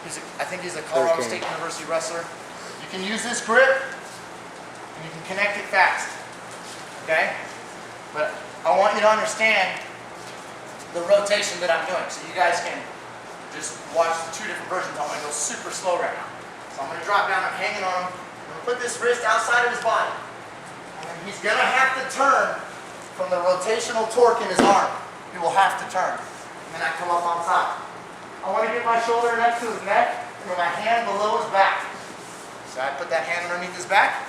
I think he's a Colorado State University wrestler. You can use this grip and you can connect it fast. Okay? But I want you to understand the rotation that I'm doing, so you guys can just watch the two different versions. I'm going to go super slow right now. So I'm going to drop down, I'm hanging on him. I'm going to put this wrist outside of his body. And then he's going to have to turn from the rotational torque in his arm. He will have to turn. And then I come up on top. I want to get my shoulder next to his neck and then my hand below his back. So I put that hand underneath his back.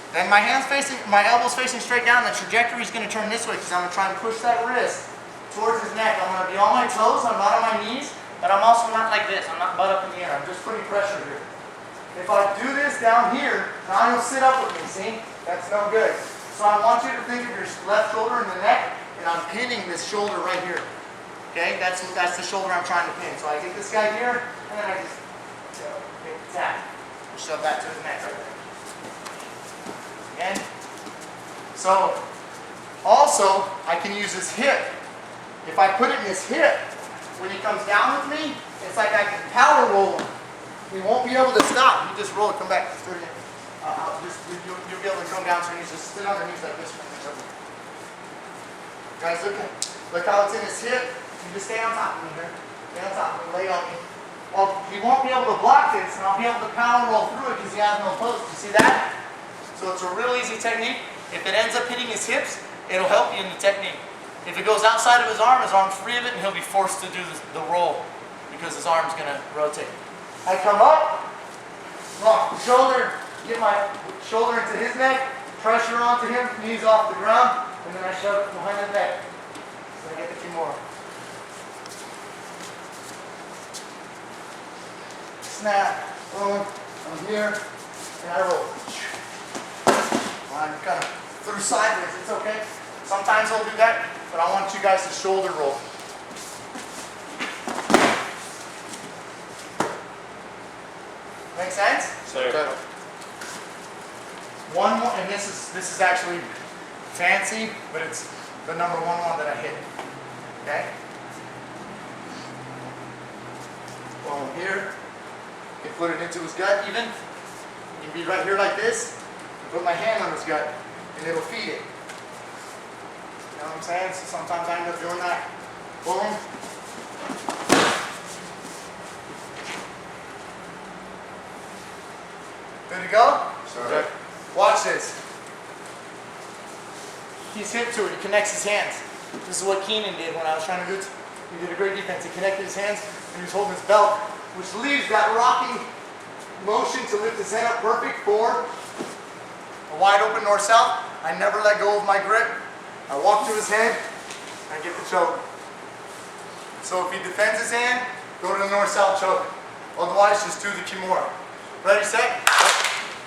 Then my elbow's facing straight down. The trajectory is going to turn this way because I'm going to try and push that wrist towards his neck. I'm going to be on my toes. I'm not on my knees, but I'm also not like this. I'm not butt up in the air. I'm just putting pressure here. If I do this down here, now he'll sit up with me. See? That's no good. So I want you to think of your left shoulder in the neck, and I'm pinning this shoulder right here. Okay, that's the shoulder I'm trying to pin. So I get this guy here, and then I just tap. Shove that to his neck right there. Again. So, also, I can use his hip. If I put it in his hip, when he comes down with me, it's like I can power roll him. He won't be able to stop. You just roll it, come back. You'll be able to come down to his knees. Just sit underneath like this. Guys, look how it's in his hip. You just stay on top of me here. Stay on top of me, lay on me. Well, he won't be able to block this, and I'll be able to power roll through it because he has no post. You see that? So it's a real easy technique. If it ends up hitting his hips, it'll help you in the technique. If it goes outside of his arm's free of it, and he'll be forced to do the roll because his arm's going to rotate. I come up, rock the shoulder, get my shoulder into his neck, pressure onto him, knees off the ground, and then I shove it behind the neck. So I get the Kimura. Snap, boom, I'm here, and I roll. I'm kind of through sideways, it's okay. Sometimes I'll do that, but I want you guys to shoulder roll. Make sense? Sir. One more, and this is actually fancy, but it's the number one that I hit. Okay? Boom, here. You can put it into his gut even. You can be right here like this. Put my hand on his gut, and it'll feed it. You know what I'm saying? So sometimes I end up doing that. Boom. Good to go? Sure. Watch this. He's hip to it. He connects his hands. This is what Keenan did when I was trying to do it. He did a great defense. He connected his hands, and he was holding his belt, which leaves that rocking motion to lift his head up perfect for a wide open north-south. I never let go of my grip. I walk to his head, I get the choke. So if he defends his hand, go to the north-south choke. Otherwise, just do the Kimura. Ready, set?